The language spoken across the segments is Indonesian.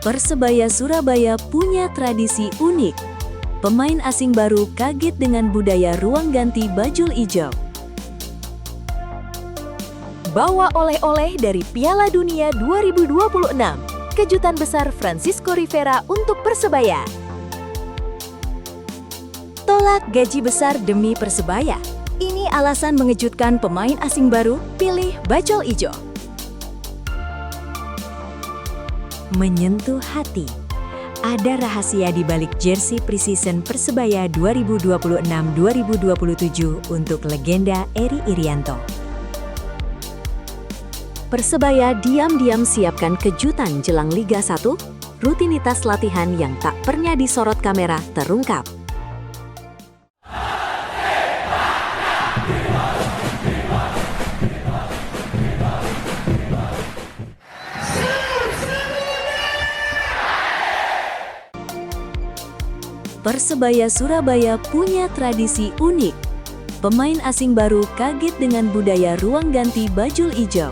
Persebaya Surabaya punya tradisi unik. Pemain asing baru kaget dengan budaya ruang ganti bajul ijo. Bawa oleh-oleh dari Piala Dunia 2026. Kejutan besar Francisco Rivera untuk Persebaya. Tolak gaji besar demi Persebaya. Ini alasan mengejutkan pemain asing baru pilih bajul ijo. Menyentuh hati. Ada rahasia di balik jersey preseason Persebaya 2026-2027 untuk legenda Eri Irianto. Persebaya diam-diam siapkan kejutan jelang Liga 1, rutinitas latihan yang tak pernah disorot kamera terungkap. Persebaya Surabaya punya tradisi unik. Pemain asing baru kaget dengan budaya ruang ganti bajul ijo.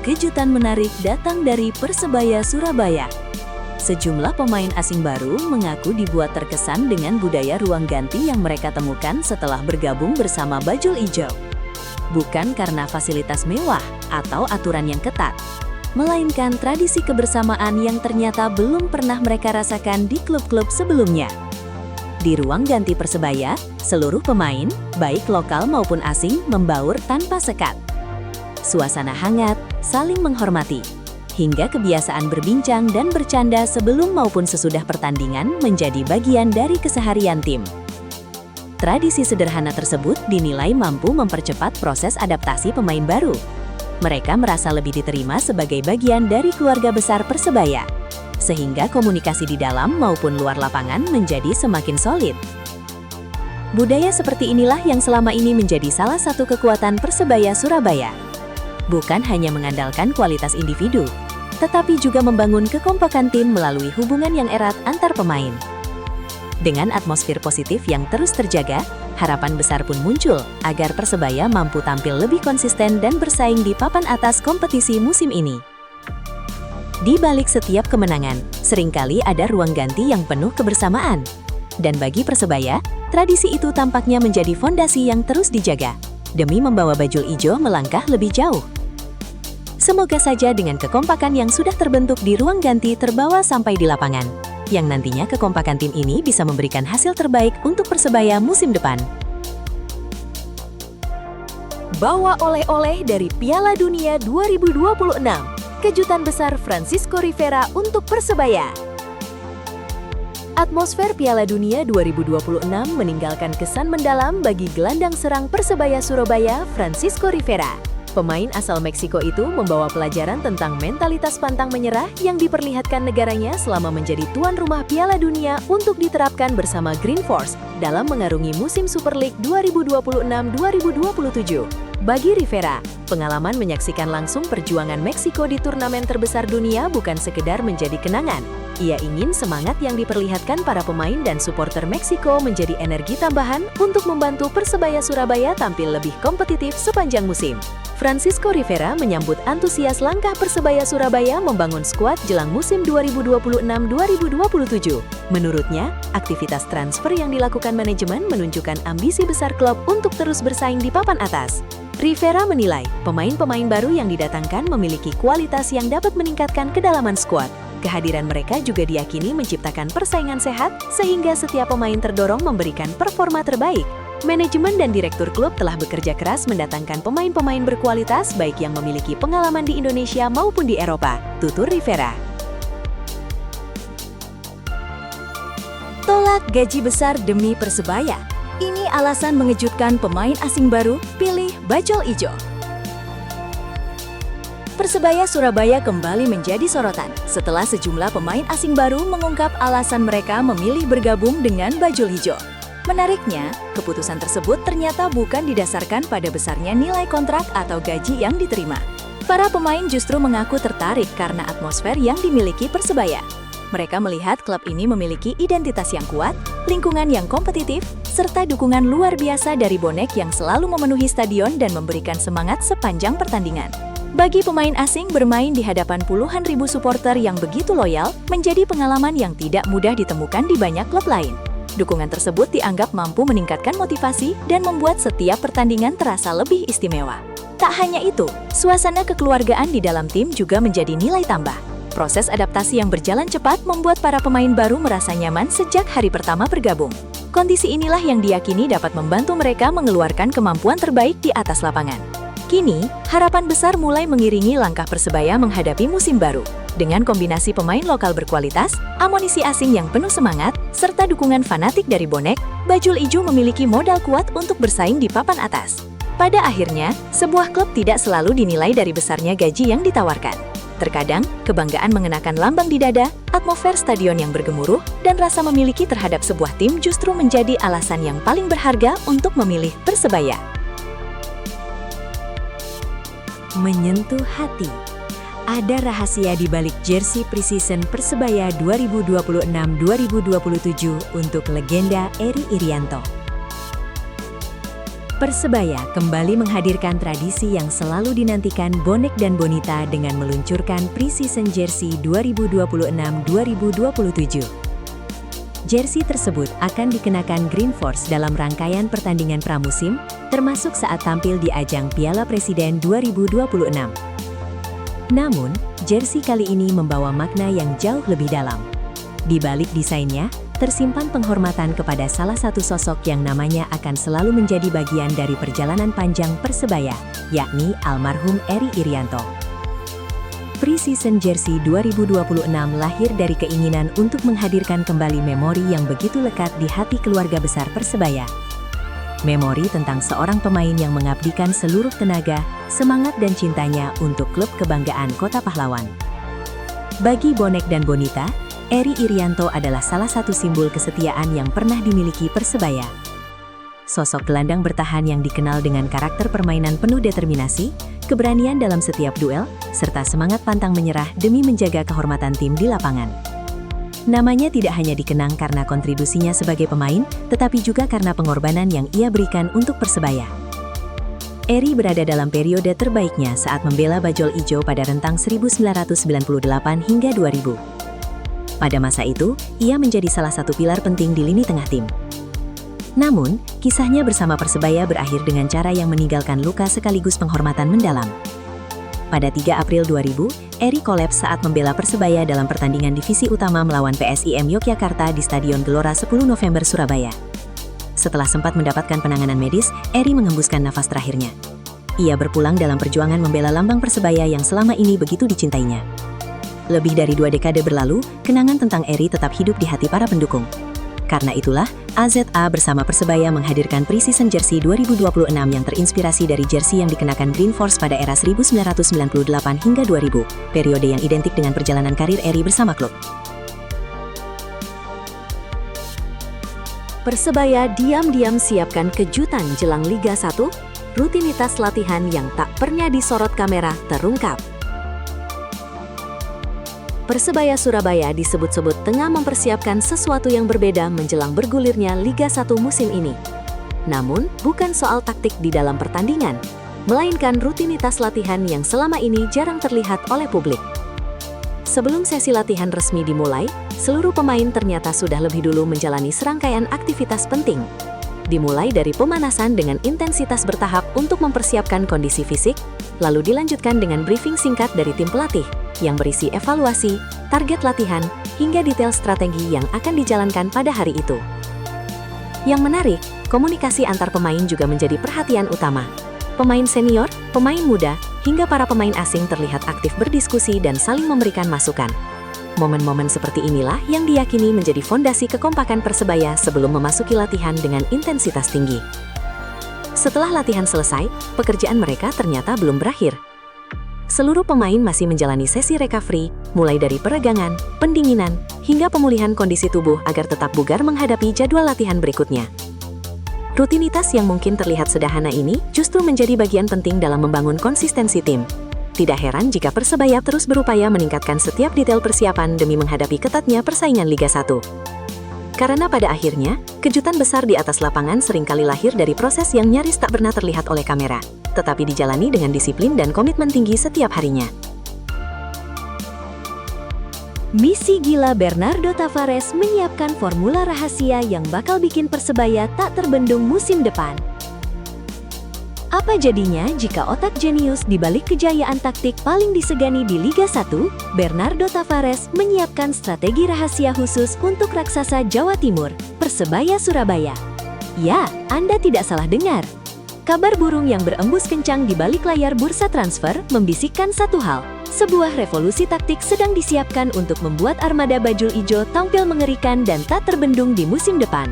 Kejutan menarik datang dari Persebaya Surabaya. Sejumlah pemain asing baru mengaku dibuat terkesan dengan budaya ruang ganti yang mereka temukan setelah bergabung bersama bajul ijo. Bukan karena fasilitas mewah atau aturan yang ketat, melainkan tradisi kebersamaan yang ternyata belum pernah mereka rasakan di klub-klub sebelumnya. Di ruang ganti Persebaya, seluruh pemain, baik lokal maupun asing, membaur tanpa sekat. Suasana hangat, saling menghormati, hingga kebiasaan berbincang dan bercanda sebelum maupun sesudah pertandingan menjadi bagian dari keseharian tim. Tradisi sederhana tersebut dinilai mampu mempercepat proses adaptasi pemain baru. Mereka merasa lebih diterima sebagai bagian dari keluarga besar Persebaya, sehingga komunikasi di dalam maupun luar lapangan menjadi semakin solid. Budaya seperti inilah yang selama ini menjadi salah satu kekuatan Persebaya Surabaya. Bukan hanya mengandalkan kualitas individu, tetapi juga membangun kekompakan tim melalui hubungan yang erat antar pemain. Dengan atmosfer positif yang terus terjaga, harapan besar pun muncul agar Persebaya mampu tampil lebih konsisten dan bersaing di papan atas kompetisi musim ini. Di balik setiap kemenangan, seringkali ada ruang ganti yang penuh kebersamaan. Dan bagi Persebaya, tradisi itu tampaknya menjadi fondasi yang terus dijaga, demi membawa bajul ijo melangkah lebih jauh. Semoga saja dengan kekompakan yang sudah terbentuk di ruang ganti terbawa sampai di lapangan, yang nantinya kekompakan tim ini bisa memberikan hasil terbaik untuk Persebaya musim depan. Bawa oleh-oleh dari Piala Dunia 2026. Kejutan besar Francisco Rivera untuk Persebaya. Atmosfer Piala Dunia 2026 meninggalkan kesan mendalam bagi gelandang serang Persebaya Surabaya, Francisco Rivera. Pemain asal Meksiko itu membawa pelajaran tentang mentalitas pantang menyerah yang diperlihatkan negaranya selama menjadi tuan rumah Piala Dunia untuk diterapkan bersama Green Force dalam mengarungi musim Super League 2026-2027. Bagi Rivera, pengalaman menyaksikan langsung perjuangan Meksiko di turnamen terbesar dunia bukan sekedar menjadi kenangan. Ia ingin semangat yang diperlihatkan para pemain dan supporter Meksiko menjadi energi tambahan untuk membantu Persebaya Surabaya tampil lebih kompetitif sepanjang musim. Francisco Rivera menyambut antusias langkah Persebaya Surabaya membangun skuad jelang musim 2026-2027. Menurutnya, aktivitas transfer yang dilakukan manajemen menunjukkan ambisi besar klub untuk terus bersaing di papan atas. Rivera menilai, pemain-pemain baru yang didatangkan memiliki kualitas yang dapat meningkatkan kedalaman skuad. Kehadiran mereka juga diyakini menciptakan persaingan sehat, sehingga setiap pemain terdorong memberikan performa terbaik. Manajemen dan direktur klub telah bekerja keras mendatangkan pemain-pemain berkualitas baik yang memiliki pengalaman di Indonesia maupun di Eropa, tutur Rivera. Tolak gaji besar demi Persebaya. Ini alasan mengejutkan pemain asing baru pilih bajul ijo. Persebaya Surabaya kembali menjadi sorotan setelah sejumlah pemain asing baru mengungkap alasan mereka memilih bergabung dengan bajul hijau. Menariknya, keputusan tersebut ternyata bukan didasarkan pada besarnya nilai kontrak atau gaji yang diterima. Para pemain justru mengaku tertarik karena atmosfer yang dimiliki Persebaya. Mereka melihat klub ini memiliki identitas yang kuat, lingkungan yang kompetitif, serta dukungan luar biasa dari bonek yang selalu memenuhi stadion dan memberikan semangat sepanjang pertandingan. Bagi pemain asing, bermain di hadapan puluhan ribu supporter yang begitu loyal menjadi pengalaman yang tidak mudah ditemukan di banyak klub lain. Dukungan tersebut dianggap mampu meningkatkan motivasi dan membuat setiap pertandingan terasa lebih istimewa. Tak hanya itu, suasana kekeluargaan di dalam tim juga menjadi nilai tambah. Proses adaptasi yang berjalan cepat membuat para pemain baru merasa nyaman sejak hari pertama bergabung. Kondisi inilah yang diyakini dapat membantu mereka mengeluarkan kemampuan terbaik di atas lapangan. Kini, harapan besar mulai mengiringi langkah Persebaya menghadapi musim baru. Dengan kombinasi pemain lokal berkualitas, amunisi asing yang penuh semangat, serta dukungan fanatik dari bonek, Bajul Ijo memiliki modal kuat untuk bersaing di papan atas. Pada akhirnya, sebuah klub tidak selalu dinilai dari besarnya gaji yang ditawarkan. Terkadang, kebanggaan mengenakan lambang di dada, atmosfer stadion yang bergemuruh, dan rasa memiliki terhadap sebuah tim justru menjadi alasan yang paling berharga untuk memilih Persebaya. Menyentuh hati. Ada rahasia di balik jersey preseason Persebaya 2026-2027 untuk legenda Eri Irianto. Persebaya kembali menghadirkan tradisi yang selalu dinantikan bonek dan bonita dengan meluncurkan preseason jersey 2026-2027. Jersey tersebut akan dikenakan Green Force dalam rangkaian pertandingan pramusim, termasuk saat tampil di ajang Piala Presiden 2026. Namun, jersey kali ini membawa makna yang jauh lebih dalam. Di balik desainnya, tersimpan penghormatan kepada salah satu sosok yang namanya akan selalu menjadi bagian dari perjalanan panjang Persebaya, yakni almarhum Eri Irianto. Preseason jersey 2026 lahir dari keinginan untuk menghadirkan kembali memori yang begitu lekat di hati keluarga besar Persebaya. Memori tentang seorang pemain yang mengabdikan seluruh tenaga, semangat dan cintanya untuk klub kebanggaan Kota Pahlawan. Bagi bonek dan bonita, Eri Irianto adalah salah satu simbol kesetiaan yang pernah dimiliki Persebaya. Sosok gelandang bertahan yang dikenal dengan karakter permainan penuh determinasi, keberanian dalam setiap duel, serta semangat pantang menyerah demi menjaga kehormatan tim di lapangan. Namanya tidak hanya dikenang karena kontribusinya sebagai pemain, tetapi juga karena pengorbanan yang ia berikan untuk Persebaya. Eri berada dalam periode terbaiknya saat membela Bajul Ijo pada rentang 1998 hingga 2000. Pada masa itu, ia menjadi salah satu pilar penting di lini tengah tim. Namun, kisahnya bersama Persebaya berakhir dengan cara yang meninggalkan luka sekaligus penghormatan mendalam. Pada 3 April 2000, Eri kolaps saat membela Persebaya dalam pertandingan divisi utama melawan PSIM Yogyakarta di Stadion Gelora 10 November Surabaya. Setelah sempat mendapatkan penanganan medis, Eri mengembuskan nafas terakhirnya. Ia berpulang dalam perjuangan membela lambang Persebaya yang selama ini begitu dicintainya. Lebih dari 2 dekade berlalu, kenangan tentang Eri tetap hidup di hati para pendukung. Karena itulah, AZA bersama Persebaya menghadirkan preseason jersey 2026 yang terinspirasi dari jersey yang dikenakan Green Force pada era 1998 hingga 2000, periode yang identik dengan perjalanan karir Eri bersama klub. Persebaya diam-diam siapkan kejutan jelang Liga 1, rutinitas latihan yang tak pernah disorot kamera terungkap. Persebaya Surabaya disebut-sebut tengah mempersiapkan sesuatu yang berbeda menjelang bergulirnya Liga 1 musim ini. Namun, bukan soal taktik di dalam pertandingan, melainkan rutinitas latihan yang selama ini jarang terlihat oleh publik. Sebelum sesi latihan resmi dimulai, seluruh pemain ternyata sudah lebih dulu menjalani serangkaian aktivitas penting. Dimulai dari pemanasan dengan intensitas bertahap untuk mempersiapkan kondisi fisik, lalu dilanjutkan dengan briefing singkat dari tim pelatih, yang berisi evaluasi, target latihan, hingga detail strategi yang akan dijalankan pada hari itu. Yang menarik, komunikasi antar pemain juga menjadi perhatian utama. Pemain senior, pemain muda, hingga para pemain asing terlihat aktif berdiskusi dan saling memberikan masukan. Momen-momen seperti inilah yang diyakini menjadi fondasi kekompakan Persebaya sebelum memasuki latihan dengan intensitas tinggi. Setelah latihan selesai, pekerjaan mereka ternyata belum berakhir. Seluruh pemain masih menjalani sesi recovery, mulai dari peregangan, pendinginan, hingga pemulihan kondisi tubuh agar tetap bugar menghadapi jadwal latihan berikutnya. Rutinitas yang mungkin terlihat sederhana ini justru menjadi bagian penting dalam membangun konsistensi tim. Tidak heran jika Persebaya terus berupaya meningkatkan setiap detail persiapan demi menghadapi ketatnya persaingan Liga 1. Karena pada akhirnya, kejutan besar di atas lapangan seringkali lahir dari proses yang nyaris tak pernah terlihat oleh kamera, tetapi dijalani dengan disiplin dan komitmen tinggi setiap harinya. Misi gila Bernardo Tavares menyiapkan formula rahasia yang bakal bikin Persebaya tak terbendung musim depan. Apa jadinya jika otak jenius di balik kejayaan taktik paling disegani di Liga 1, Bernardo Tavares menyiapkan strategi rahasia khusus untuk raksasa Jawa Timur, Persebaya Surabaya? Ya, Anda tidak salah dengar. Kabar burung yang berembus kencang di balik layar bursa transfer membisikkan satu hal. Sebuah revolusi taktik sedang disiapkan untuk membuat armada bajul ijo tampil mengerikan dan tak terbendung di musim depan.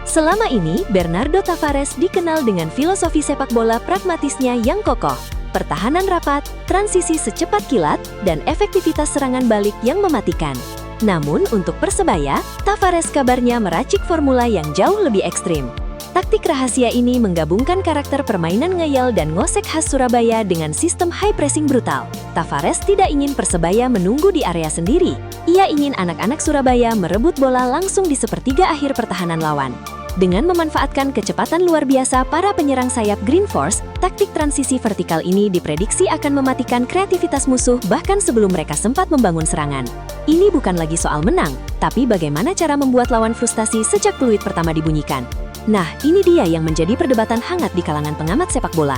Selama ini, Bernardo Tavares dikenal dengan filosofi sepak bola pragmatisnya yang kokoh, pertahanan rapat, transisi secepat kilat, dan efektivitas serangan balik yang mematikan. Namun, untuk Persebaya, Tavares kabarnya meracik formula yang jauh lebih ekstrim. Taktik rahasia ini menggabungkan karakter permainan ngeyel dan ngosek khas Surabaya dengan sistem high pressing brutal. Tavares tidak ingin Persebaya menunggu di area sendiri. Ia ingin anak-anak Surabaya merebut bola langsung di sepertiga akhir pertahanan lawan. Dengan memanfaatkan kecepatan luar biasa para penyerang sayap Green Force, taktik transisi vertikal ini diprediksi akan mematikan kreativitas musuh bahkan sebelum mereka sempat membangun serangan. Ini bukan lagi soal menang, tapi bagaimana cara membuat lawan frustasi sejak peluit pertama dibunyikan. Nah, ini dia yang menjadi perdebatan hangat di kalangan pengamat sepak bola.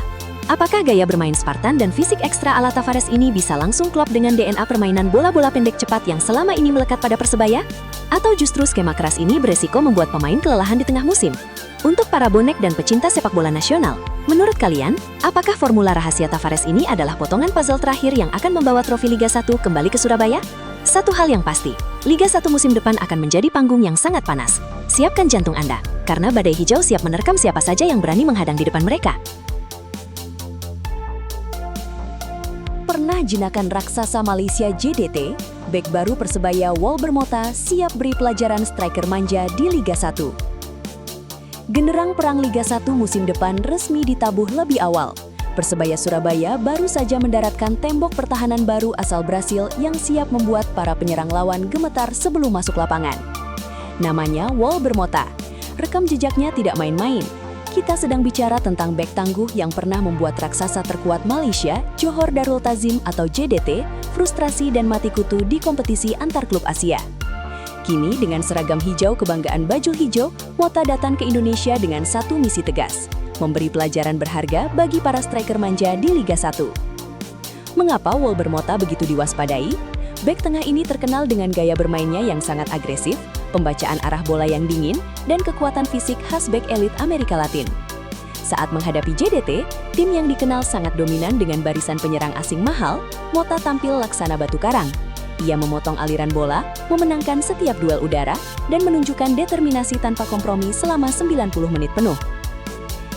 Apakah gaya bermain Spartan dan fisik ekstra ala Tavares ini bisa langsung klop dengan DNA permainan bola-bola pendek cepat yang selama ini melekat pada Persebaya? Atau justru skema keras ini beresiko membuat pemain kelelahan di tengah musim? Untuk para bonek dan pecinta sepak bola nasional, menurut kalian, apakah formula rahasia Tavares ini adalah potongan puzzle terakhir yang akan membawa trofi Liga 1 kembali ke Surabaya? Satu hal yang pasti, Liga 1 musim depan akan menjadi panggung yang sangat panas. Siapkan jantung Anda, karena badai hijau siap menerkam siapa saja yang berani menghadang di depan mereka. Pernah jinakan raksasa Malaysia JDT, bek baru Persebaya Walber Mota siap beri pelajaran striker manja di Liga 1. Genderang perang Liga 1 musim depan resmi ditabuh lebih awal. Persebaya Surabaya baru saja mendaratkan tembok pertahanan baru asal Brasil yang siap membuat para penyerang lawan gemetar sebelum masuk lapangan. Namanya Walber Mota. Rekam jejaknya tidak main-main. Kita sedang bicara tentang bek tangguh yang pernah membuat raksasa terkuat Malaysia, Johor Darul Tazim atau JDT, frustrasi dan mati kutu di kompetisi antar klub Asia. Kini dengan seragam hijau kebanggaan bajul hijau, Mota datang ke Indonesia dengan satu misi tegas, memberi pelajaran berharga bagi para striker manja di Liga 1. Mengapa Walber Mota begitu diwaspadai? Bek tengah ini terkenal dengan gaya bermainnya yang sangat agresif, pembacaan arah bola yang dingin, dan kekuatan fisik khas bek elit Amerika Latin. Saat menghadapi JDT, tim yang dikenal sangat dominan dengan barisan penyerang asing mahal, Mota tampil laksana batu karang. Ia memotong aliran bola, memenangkan setiap duel udara, dan menunjukkan determinasi tanpa kompromi selama 90 menit penuh.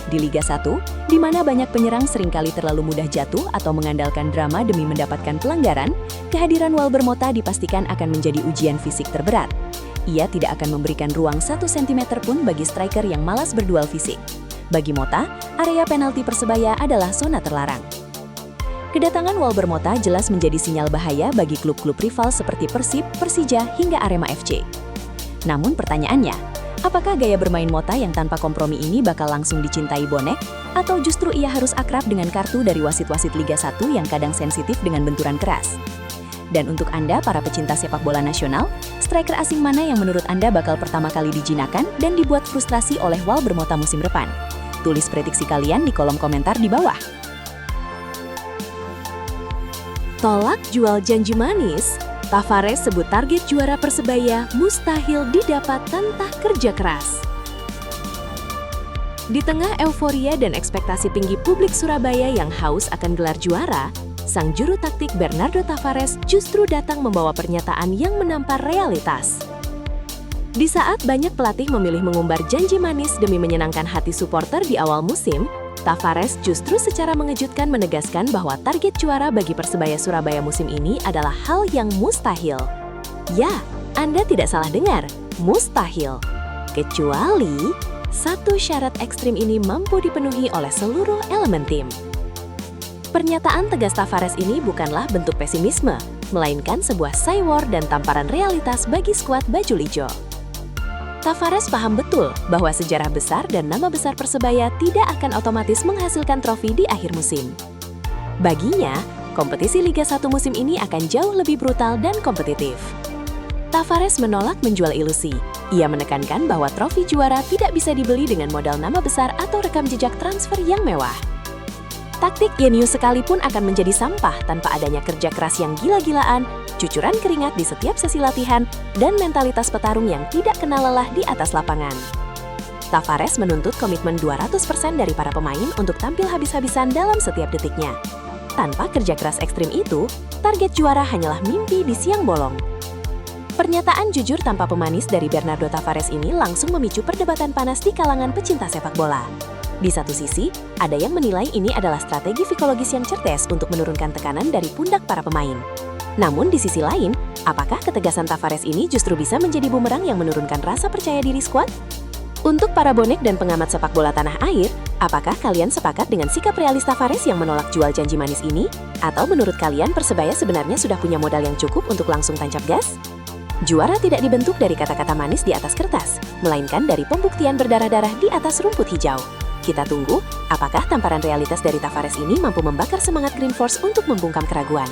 Di Liga 1, di mana banyak penyerang seringkali terlalu mudah jatuh atau mengandalkan drama demi mendapatkan pelanggaran, kehadiran Walber Mota dipastikan akan menjadi ujian fisik terberat. Ia tidak akan memberikan ruang 1 cm pun bagi striker yang malas berduel fisik. Bagi Mota, area penalti Persebaya adalah zona terlarang. Kedatangan Walber Mota jelas menjadi sinyal bahaya bagi klub-klub rival seperti Persib, Persija, hingga Arema FC. Namun pertanyaannya, apakah gaya bermain Mota yang tanpa kompromi ini bakal langsung dicintai bonek? Atau justru ia harus akrab dengan kartu dari wasit-wasit Liga 1 yang kadang sensitif dengan benturan keras? Dan untuk Anda, para pecinta sepak bola nasional, striker asing mana yang menurut Anda bakal pertama kali dijinakan dan dibuat frustrasi oleh Walber Mota musim depan? Tulis prediksi kalian di kolom komentar di bawah. Tolak jual janji manis, Tavares sebut target juara Persebaya mustahil didapat tanpa kerja keras. Di tengah euforia dan ekspektasi tinggi publik Surabaya yang haus akan gelar juara, sang juru taktik Bernardo Tavares justru datang membawa pernyataan yang menampar realitas. Di saat banyak pelatih memilih mengumbar janji manis demi menyenangkan hati supporter di awal musim, Tavares justru secara mengejutkan menegaskan bahwa target juara bagi Persebaya Surabaya musim ini adalah hal yang mustahil. Ya, Anda tidak salah dengar, mustahil. Kecuali satu syarat ekstrim ini mampu dipenuhi oleh seluruh elemen tim. Pernyataan tegas Tavares ini bukanlah bentuk pesimisme, melainkan sebuah cywar dan tamparan realitas bagi skuad bajul ijo. Tavares paham betul bahwa sejarah besar dan nama besar Persebaya tidak akan otomatis menghasilkan trofi di akhir musim. Baginya, kompetisi Liga 1 musim ini akan jauh lebih brutal dan kompetitif. Tavares menolak menjual ilusi. Ia menekankan bahwa trofi juara tidak bisa dibeli dengan modal nama besar atau rekam jejak transfer yang mewah. Taktik jenius sekalipun akan menjadi sampah tanpa adanya kerja keras yang gila-gilaan, cucuran keringat di setiap sesi latihan, dan mentalitas petarung yang tidak kenal lelah di atas lapangan. Tavares menuntut komitmen 200% dari para pemain untuk tampil habis-habisan dalam setiap detiknya. Tanpa kerja keras ekstrim itu, target juara hanyalah mimpi di siang bolong. Pernyataan jujur tanpa pemanis dari Bernardo Tavares ini langsung memicu perdebatan panas di kalangan pecinta sepak bola. Di satu sisi, ada yang menilai ini adalah strategi psikologis yang cerdas untuk menurunkan tekanan dari pundak para pemain. Namun di sisi lain, apakah ketegasan Tavares ini justru bisa menjadi bumerang yang menurunkan rasa percaya diri skuad? Untuk para bonek dan pengamat sepak bola tanah air, apakah kalian sepakat dengan sikap realis Tavares yang menolak jual janji manis ini? Atau menurut kalian Persebaya sebenarnya sudah punya modal yang cukup untuk langsung tancap gas? Juara tidak dibentuk dari kata-kata manis di atas kertas, melainkan dari pembuktian berdarah-darah di atas rumput hijau. Kita tunggu, apakah tamparan realitas dari Tavares ini mampu membakar semangat Green Force untuk membungkam keraguan.